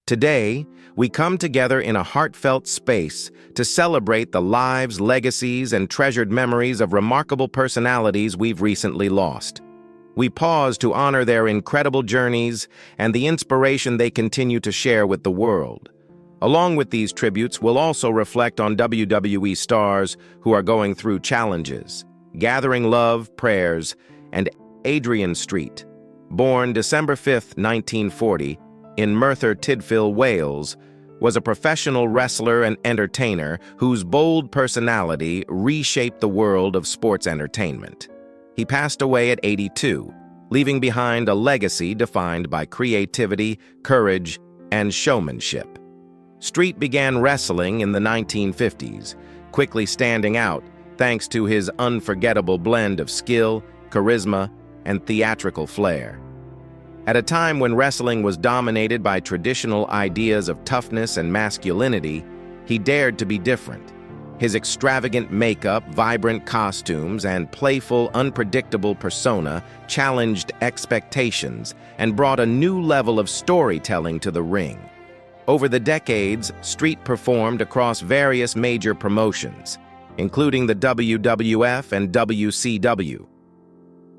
Today, we come together in a heartfelt space to celebrate the lives, legacies, and treasured memories of remarkable personalities we've recently lost. We pause to honor their incredible journeys and the inspiration they continue to share with the world. Along with these tributes, we'll also reflect on WWE stars who are going through challenges. Gathering love, prayers, and Adrian Street, born December 5, 1940, in Merthyr Tydfil, Wales, was a professional wrestler and entertainer whose bold personality reshaped the world of sports entertainment. He passed away at 82, leaving behind a legacy defined by creativity, courage, and showmanship. Street began wrestling in the 1950s, quickly standing out thanks to his unforgettable blend of skill, charisma, and theatrical flair. At a time when wrestling was dominated by traditional ideas of toughness and masculinity, he dared to be different. His extravagant makeup, vibrant costumes, and playful, unpredictable persona challenged expectations and brought a new level of storytelling to the ring. Over the decades, Street performed across various major promotions, including the WWF and WCW.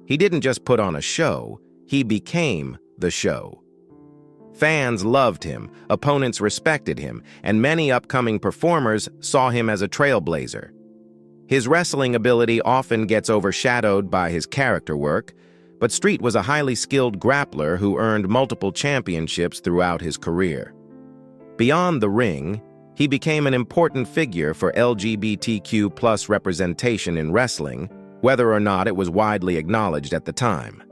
He didn't just put on a show, he became the show. Fans loved him, opponents respected him, and many upcoming performers saw him as a trailblazer. His wrestling ability often gets overshadowed by his character work, but Street was a highly skilled grappler who earned multiple championships throughout his career. Beyond the ring, he became an important figure for LGBTQ+ representation in wrestling, whether or not it was widely acknowledged at the time.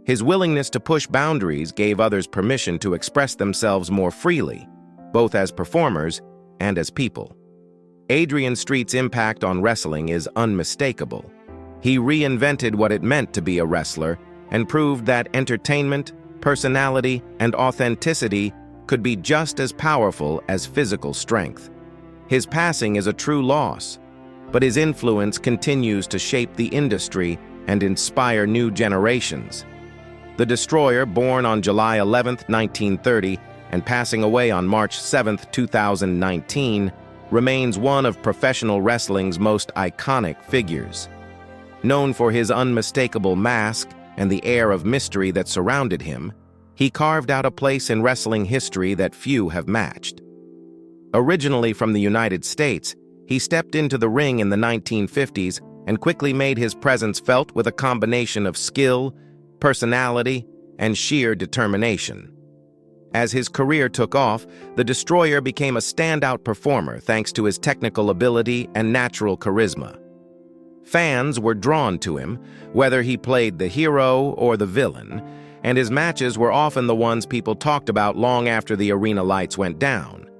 His willingness to push boundaries gave others permission to express themselves more freely, both as performers and as people. Adrian Street's impact on wrestling is unmistakable. He reinvented what it meant to be a wrestler and proved that entertainment, personality, and authenticity could be just as powerful as physical strength. His passing is a true loss, but his influence continues to shape the industry and inspire new generations. The Destroyer, born on July 11, 1930, and passing away on March 7, 2019, remains one of professional wrestling's most iconic figures. Known for his unmistakable mask and the air of mystery that surrounded him, he carved out a place in wrestling history that few have matched. Originally from the United States, he stepped into the ring in the 1950s and quickly made his presence felt with a combination of skill, personality, and sheer determination. As his career took off, the Destroyer became a standout performer thanks to his technical ability and natural charisma. Fans were drawn to him, whether he played the hero or the villain, and his matches were often the ones people talked about long after the arena lights went down.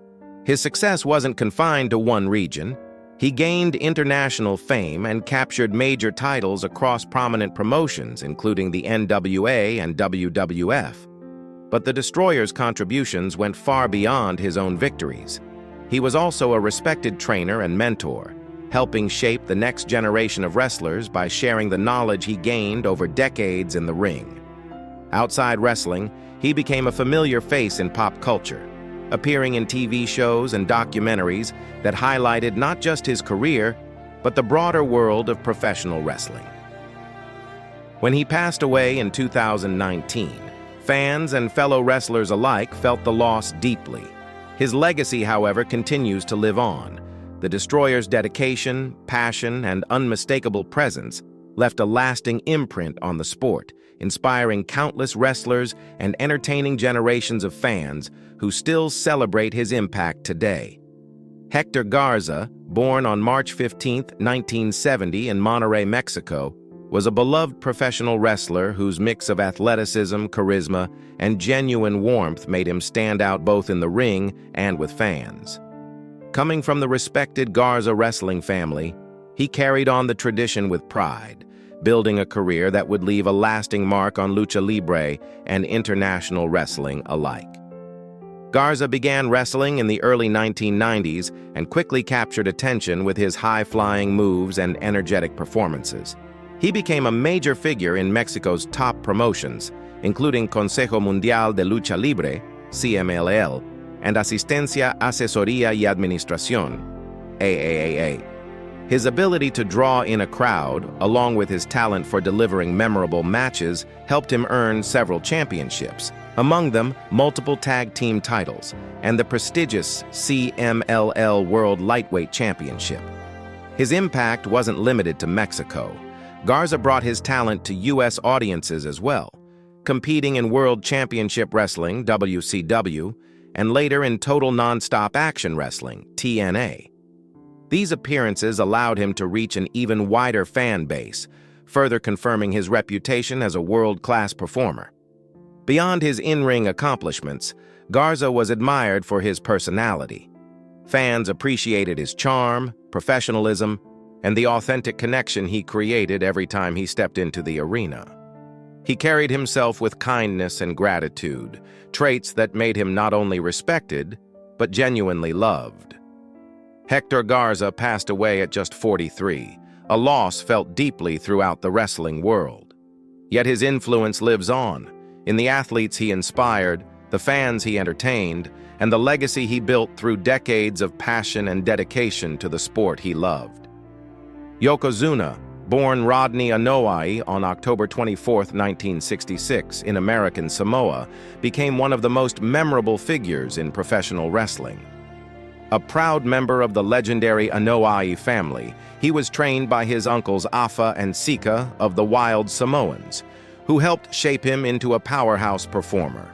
His success wasn't confined to one region. He gained international fame and captured major titles across prominent promotions, including the NWA and WWF. But the Destroyer's contributions went far beyond his own victories. He was also a respected trainer and mentor, helping shape the next generation of wrestlers by sharing the knowledge he gained over decades in the ring. Outside wrestling, he became a familiar face in pop culture, appearing in TV shows and documentaries that highlighted not just his career, but the broader world of professional wrestling. When he passed away in 2019, fans and fellow wrestlers alike felt the loss deeply. His legacy, however, continues to live on. The Destroyer's dedication, passion, and unmistakable presence left a lasting imprint on the sport, inspiring countless wrestlers and entertaining generations of fans who still celebrate his impact today. Hector Garza, born on March 15, 1970 in Monterrey, Mexico, was a beloved professional wrestler whose mix of athleticism, charisma, and genuine warmth made him stand out both in the ring and with fans. Coming from the respected Garza wrestling family, he carried on the tradition with pride, building a career that would leave a lasting mark on lucha libre and international wrestling alike. Garza began wrestling in the early 1990s and quickly captured attention with his high-flying moves and energetic performances. He became a major figure in Mexico's top promotions, including Consejo Mundial de Lucha Libre, CMLL, and Asistencia, Asesoría y Administración, AAAA. His ability to draw in a crowd, along with his talent for delivering memorable matches, helped him earn several championships, among them multiple tag team titles and the prestigious CMLL World Lightweight Championship. His impact wasn't limited to Mexico. Garza brought his talent to U.S. audiences as well, competing in World Championship Wrestling, WCW, and later in Total Nonstop Action Wrestling, TNA. These appearances allowed him to reach an even wider fan base, further confirming his reputation as a world-class performer. Beyond his in-ring accomplishments, Garza was admired for his personality. Fans appreciated his charm, professionalism, and the authentic connection he created every time he stepped into the arena. He carried himself with kindness and gratitude, traits that made him not only respected, but genuinely loved. Hector Garza passed away at just 43, a loss felt deeply throughout the wrestling world. Yet his influence lives on, in the athletes he inspired, the fans he entertained, and the legacy he built through decades of passion and dedication to the sport he loved. Yokozuna, born Rodney Anoa'i on October 24, 1966, in American Samoa, became one of the most memorable figures in professional wrestling. A proud member of the legendary Anoa'i family, he was trained by his uncles Afa and Sika of the Wild Samoans, who helped shape him into a powerhouse performer.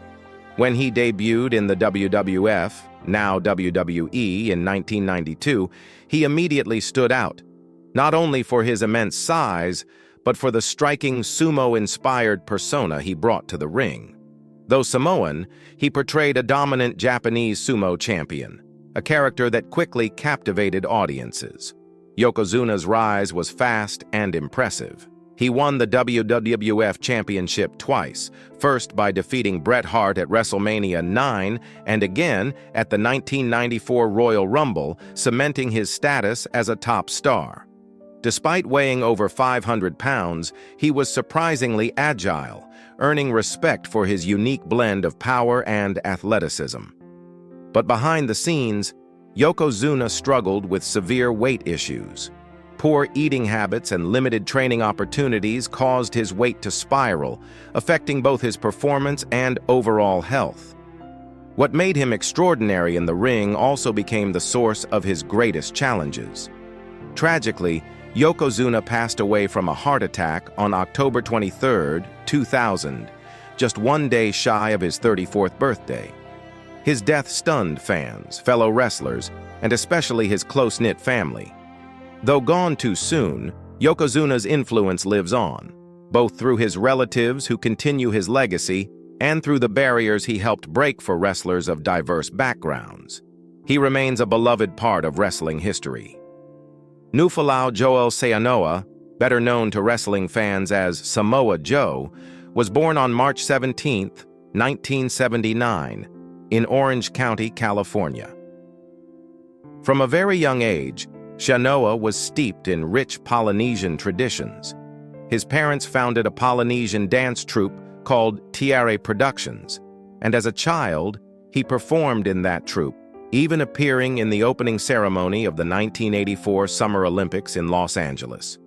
When he debuted in the WWF, now WWE, in 1992, he immediately stood out, not only for his immense size, but for the striking sumo-inspired persona he brought to the ring. Though Samoan, he portrayed a dominant Japanese sumo champion, a character that quickly captivated audiences. Yokozuna's rise was fast and impressive. He won the WWF Championship twice, first by defeating Bret Hart at WrestleMania 9 and again at the 1994 Royal Rumble, cementing his status as a top star. Despite weighing over 500 pounds, he was surprisingly agile, earning respect for his unique blend of power and athleticism. But behind the scenes, Yokozuna struggled with severe weight issues. Poor eating habits and limited training opportunities caused his weight to spiral, affecting both his performance and overall health. What made him extraordinary in the ring also became the source of his greatest challenges. Tragically, Yokozuna passed away from a heart attack on October 23, 2000, just one day shy of his 34th birthday. His death stunned fans, fellow wrestlers, and especially his close-knit family. Though gone too soon, Yokozuna's influence lives on, both through his relatives who continue his legacy and through the barriers he helped break for wrestlers of diverse backgrounds. He remains a beloved part of wrestling history. Nufalau Joel Sayanoa, better known to wrestling fans as Samoa Joe, was born on March 17, 1979, in Orange County, California. From a very young age, Shanoa was steeped in rich Polynesian traditions. His parents founded a Polynesian dance troupe called Tiare Productions, and as a child, he performed in that troupe, even appearing in the opening ceremony of the 1984 Summer Olympics in Los Angeles.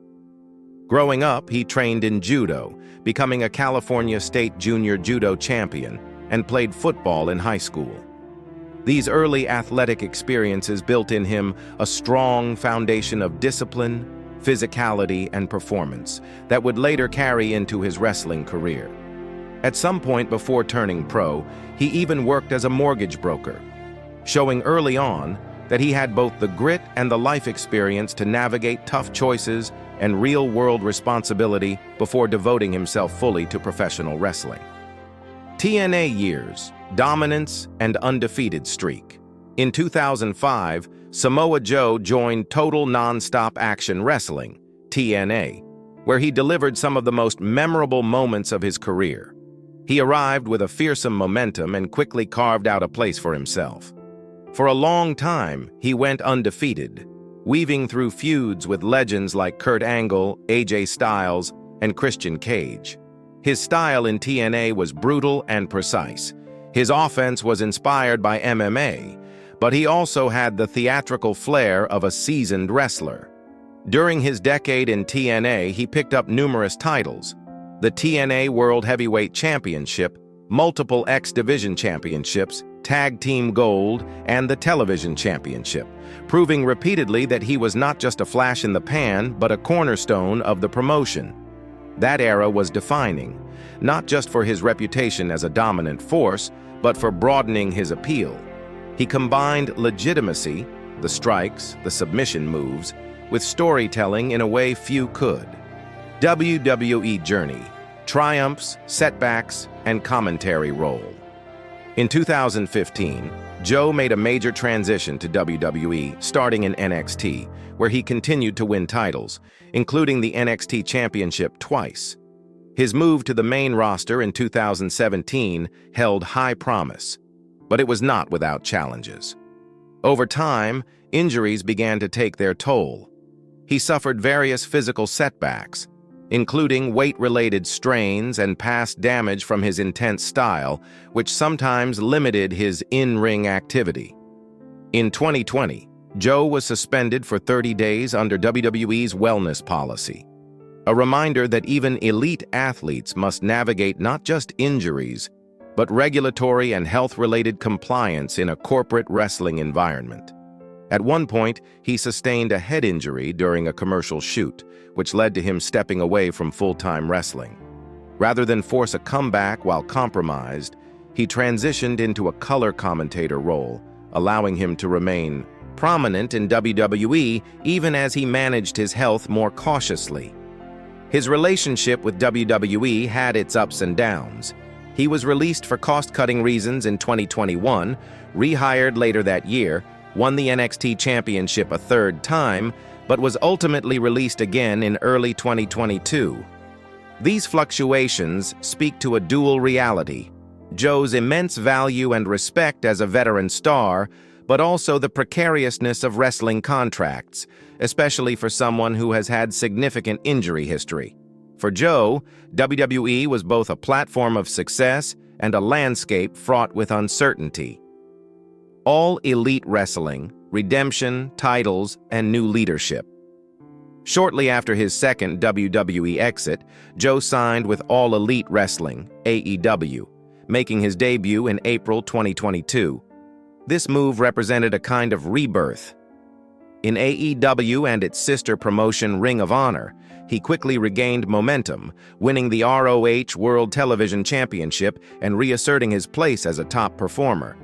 Growing up, he trained in judo, becoming a California State Junior Judo champion, and played football in high school. These early athletic experiences built in him a strong foundation of discipline, physicality, and performance that would later carry into his wrestling career. At some point before turning pro, he even worked as a mortgage broker, showing early on that he had both the grit and the life experience to navigate tough choices and real-world responsibility before devoting himself fully to professional wrestling. TNA years, dominance, and undefeated streak. In 2005, Samoa Joe joined Total Nonstop Action Wrestling, TNA, where he delivered some of the most memorable moments of his career. He arrived with a fearsome momentum and quickly carved out a place for himself. For a long time, he went undefeated, weaving through feuds with legends like Kurt Angle, AJ Styles, and Christian Cage. His style in TNA was brutal and precise, His offense was inspired by MMA, but he also had the theatrical flair of a seasoned wrestler. During his decade in TNA, he picked up numerous titles: the TNA World Heavyweight Championship, multiple X Division Championships, Tag Team Gold, and the Television Championship, proving repeatedly that he was not just a flash in the pan, but a cornerstone of the promotion. That era was defining, not just for his reputation as a dominant force, but for broadening his appeal. He combined legitimacy, the strikes, the submission moves, with storytelling in a way few could. WWE Journey: Triumphs, Setbacks, and Commentary Role. In 2015, Joe made a major transition to WWE, starting in NXT, where he continued to win titles, including the NXT Championship twice. His move to the main roster in 2017 held high promise, but it was not without challenges. Over time, injuries began to take their toll. He suffered various physical setbacks, including weight-related strains and past damage from his intense style, which sometimes limited his in-ring activity. In 2020, Joe was suspended for 30 days under WWE's wellness policy, a reminder that even elite athletes must navigate not just injuries, but regulatory and health-related compliance in a corporate wrestling environment. At one point, he sustained a head injury during a commercial shoot, which led to him stepping away from full-time wrestling. Rather than force a comeback while compromised, he transitioned into a color commentator role, allowing him to remain prominent in WWE even as he managed his health more cautiously. His relationship with WWE had its ups and downs. He was released for cost-cutting reasons in 2021, rehired later that year, won the NXT Championship a third time, but was ultimately released again in early 2022. These fluctuations speak to a dual reality: Joe's immense value and respect as a veteran star, but also the precariousness of wrestling contracts, especially for someone who has had significant injury history. For Joe, WWE was both a platform of success and a landscape fraught with uncertainty. All Elite Wrestling, redemption, titles, and new leadership. Shortly after his second WWE exit, Joe signed with All Elite Wrestling, AEW, making his debut in April 2022. This move represented a kind of rebirth. In AEW and its sister promotion Ring of Honor, he quickly regained momentum, winning the ROH World Television Championship and reasserting his place as a top performer.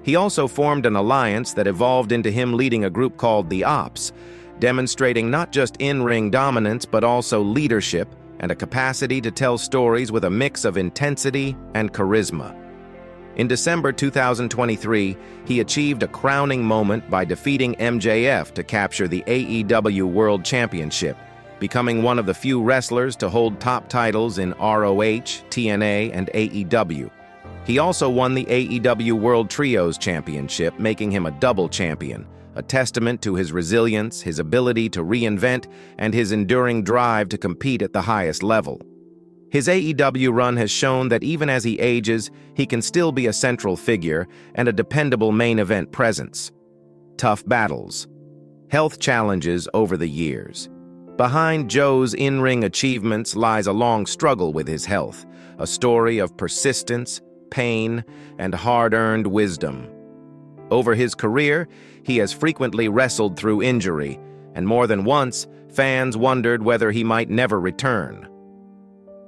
He also formed an alliance that evolved into him leading a group called the Ops, demonstrating not just in-ring dominance but also leadership and a capacity to tell stories with a mix of intensity and charisma. In December 2023, he achieved a crowning moment by defeating MJF to capture the AEW World Championship, becoming one of the few wrestlers to hold top titles in ROH, TNA, and AEW. He also won the AEW World Trios Championship, making him a double champion, a testament to his resilience, his ability to reinvent, and his enduring drive to compete at the highest level. His AEW run has shown that even as he ages, he can still be a central figure and a dependable main event presence. Tough battles. Health challenges over the years. Behind Joe's in-ring achievements lies a long struggle with his health, a story of persistence, pain, and hard-earned wisdom. Over his career, he has frequently wrestled through injury, and more than once, fans wondered whether he might never return.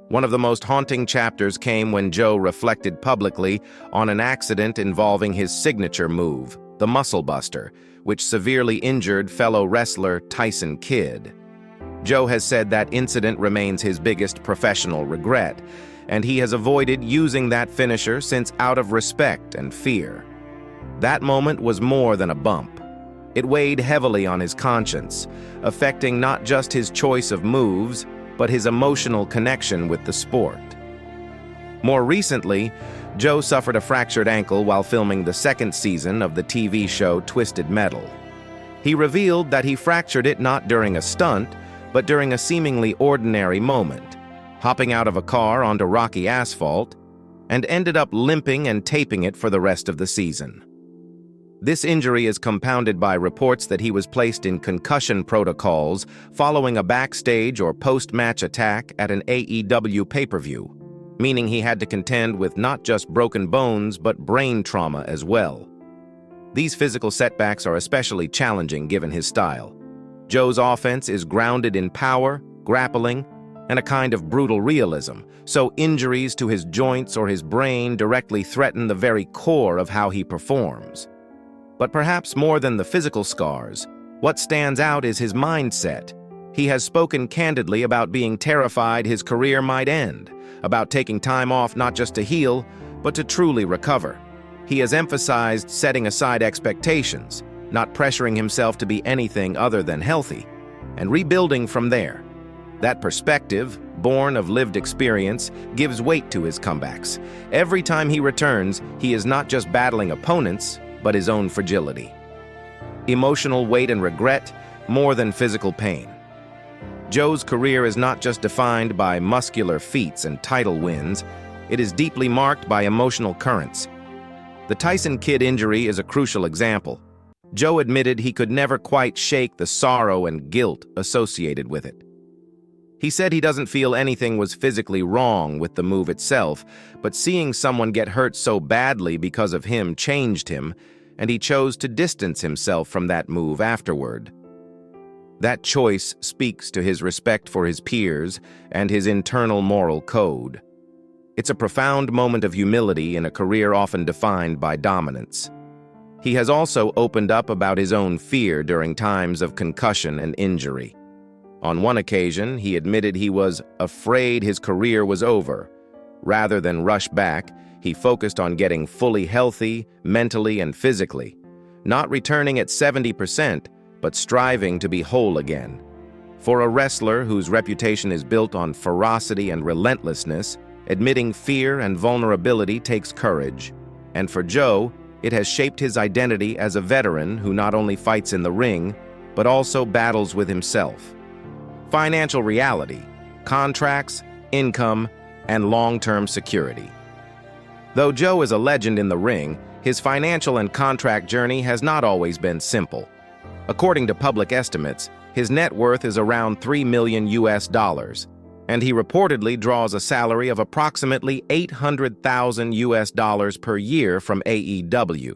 One of the most haunting chapters came when Joe reflected publicly on an accident involving his signature move, the Muscle Buster, which severely injured fellow wrestler Tyson Kidd. Joe has said that incident remains his biggest professional regret, and he has avoided using that finisher since out of respect and fear. That moment was more than a bump. It weighed heavily on his conscience, affecting not just his choice of moves, but his emotional connection with the sport. More recently, Joe suffered a fractured ankle while filming the second season of the TV show Twisted Metal. He revealed that he fractured it not during a stunt, but during a seemingly ordinary moment, hopping out of a car onto rocky asphalt. and ended up limping and taping it for the rest of the season. This injury is compounded by reports that he was placed in concussion protocols following a backstage or post-match attack at an AEW pay-per-view, meaning he had to contend with not just broken bones but brain trauma as well. These physical setbacks are especially challenging given his style. Joe's offense is grounded in power, grappling, and a kind of brutal realism, so injuries to his joints or his brain directly threaten the very core of how he performs. But perhaps more than the physical scars, what stands out is his mindset. He has spoken candidly about being terrified his career might end, about taking time off not just to heal, but to truly recover. He has emphasized setting aside expectations, not pressuring himself to be anything other than healthy, and rebuilding from there. That perspective, born of lived experience, gives weight to his comebacks. Every time he returns, he is not just battling opponents, but his own fragility. Emotional weight and regret, more than physical pain. Joe's career is not just defined by muscular feats and title wins, it is deeply marked by emotional currents. The Tyson Kidd injury is a crucial example. Joe admitted he could never quite shake the sorrow and guilt associated with it. He said he doesn't feel anything was physically wrong with the move itself, but seeing someone get hurt so badly because of him changed him, and he chose to distance himself from that move afterward. That choice speaks to his respect for his peers and his internal moral code. It's a profound moment of humility in a career often defined by dominance. He has also opened up about his own fear during times of concussion and injury. On one occasion, he admitted he was afraid his career was over. Rather than rush back, he focused on getting fully healthy, mentally and physically, not returning at 70%, but striving to be whole again. For a wrestler whose reputation is built on ferocity and relentlessness, admitting fear and vulnerability takes courage. And for Joe, it has shaped his identity as a veteran who not only fights in the ring, but also battles with himself. Financial reality, contracts, income, and long-term security. Though Joe is a legend in the ring, his financial and contract journey has not always been simple. According to public estimates, his net worth is around $3 million, and he reportedly draws a salary of approximately $800,000 per year from AEW.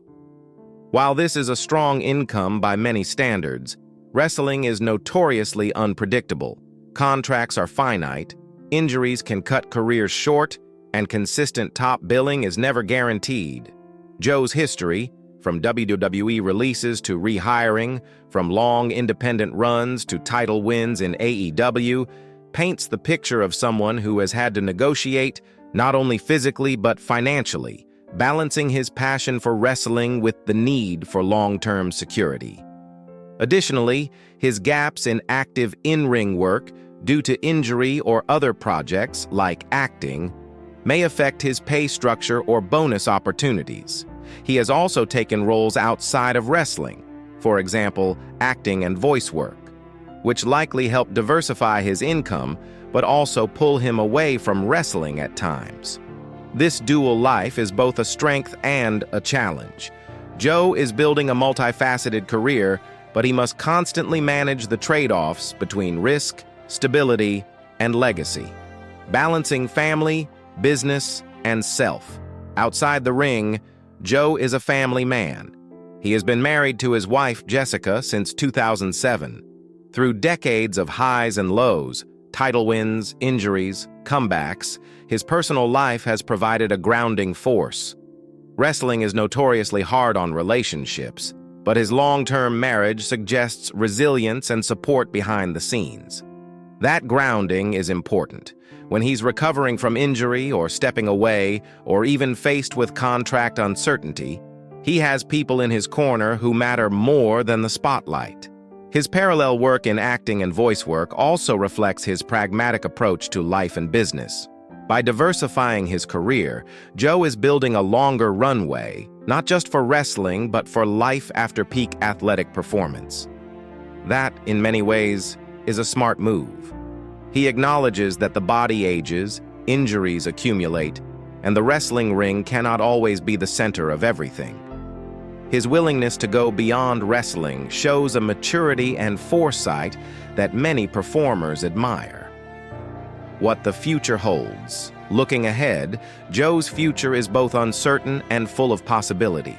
While this is a strong income by many standards, wrestling is notoriously unpredictable. Contracts are finite, injuries can cut careers short, and consistent top billing is never guaranteed. Joe's history, from WWE releases to rehiring, from long independent runs to title wins in AEW, paints the picture of someone who has had to negotiate not only physically but financially, balancing his passion for wrestling with the need for long-term security. Additionally, his gaps in active in-ring work due to injury or other projects, like acting, may affect his pay structure or bonus opportunities. He has also taken roles outside of wrestling, for example, acting and voice work, which likely help diversify his income but also pull him away from wrestling at times. This dual life is both a strength and a challenge. Joe is building a multifaceted career, but he must constantly manage the trade-offs between risk, stability, and legacy, balancing family, business, and self. Outside the ring, Joe is a family man. He has been married to his wife, Jessica, since 2007. Through decades of highs and lows, title wins, injuries, comebacks, his personal life has provided a grounding force. Wrestling is notoriously hard on relationships, but his long-term marriage suggests resilience and support behind the scenes. That grounding is important. When he's recovering from injury or stepping away, or even faced with contract uncertainty, he has people in his corner who matter more than the spotlight. His parallel work in acting and voice work also reflects his pragmatic approach to life and business. By diversifying his career, Joe is building a longer runway, not just for wrestling, but for life after peak athletic performance. That, in many ways, is a smart move. He acknowledges that the body ages, injuries accumulate, and the wrestling ring cannot always be the center of everything. His willingness to go beyond wrestling shows a maturity and foresight that many performers admire. What the future holds. Looking ahead, Joe's future is both uncertain and full of possibility.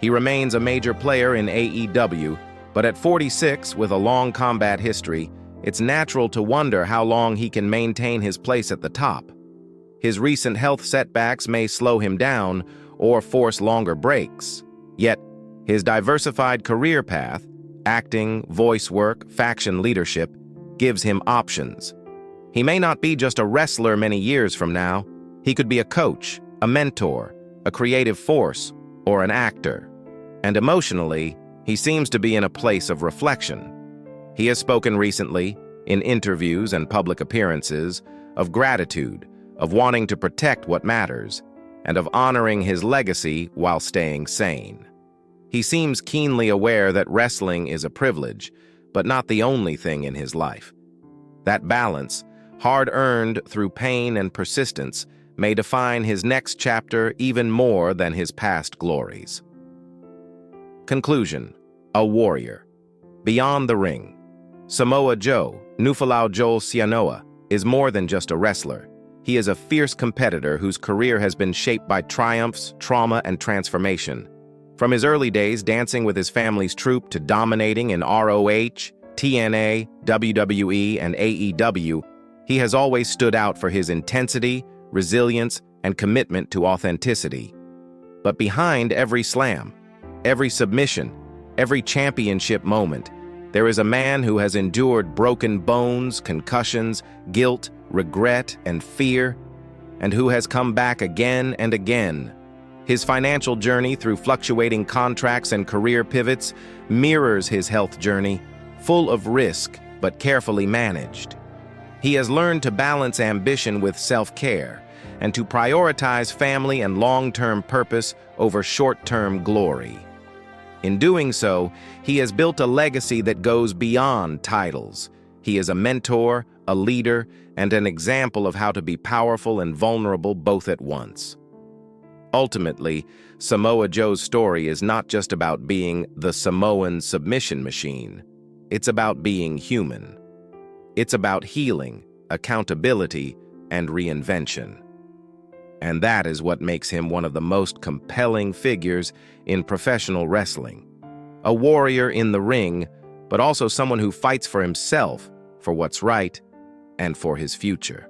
He remains a major player in AEW, but at 46, with a long combat history, it's natural to wonder how long he can maintain his place at the top. His recent health setbacks may slow him down or force longer breaks. Yet, his diversified career path, acting, voice work, faction leadership, gives him options. He may not be just a wrestler many years from now. He could be a coach, a mentor, a creative force, or an actor. And emotionally, he seems to be in a place of reflection. He has spoken recently, in interviews and public appearances, of gratitude, of wanting to protect what matters, and of honoring his legacy while staying sane. He seems keenly aware that wrestling is a privilege, but not the only thing in his life. That balance, hard-earned through pain and persistence, may define his next chapter even more than his past glories. Conclusion: a warrior. Beyond the ring, Samoa Joe, Nufalao Joel Sianoa, is more than just a wrestler. He is a fierce competitor whose career has been shaped by triumphs, trauma, and transformation. From his early days dancing with his family's troupe to dominating in ROH, TNA, WWE, and AEW, he has always stood out for his intensity, resilience, and commitment to authenticity. But behind every slam, every submission, every championship moment, there is a man who has endured broken bones, concussions, guilt, regret, and fear, and who has come back again and again. His financial journey through fluctuating contracts and career pivots mirrors his health journey, full of risk but carefully managed. He has learned to balance ambition with self-care and to prioritize family and long-term purpose over short-term glory. In doing so, he has built a legacy that goes beyond titles. He is a mentor, a leader, and an example of how to be powerful and vulnerable both at once. Ultimately, Samoa Joe's story is not just about being the Samoan submission machine. It's about being human. It's about healing, accountability, and reinvention. And that is what makes him one of the most compelling figures in professional wrestling. A warrior in the ring, but also someone who fights for himself, for what's right, and for his future.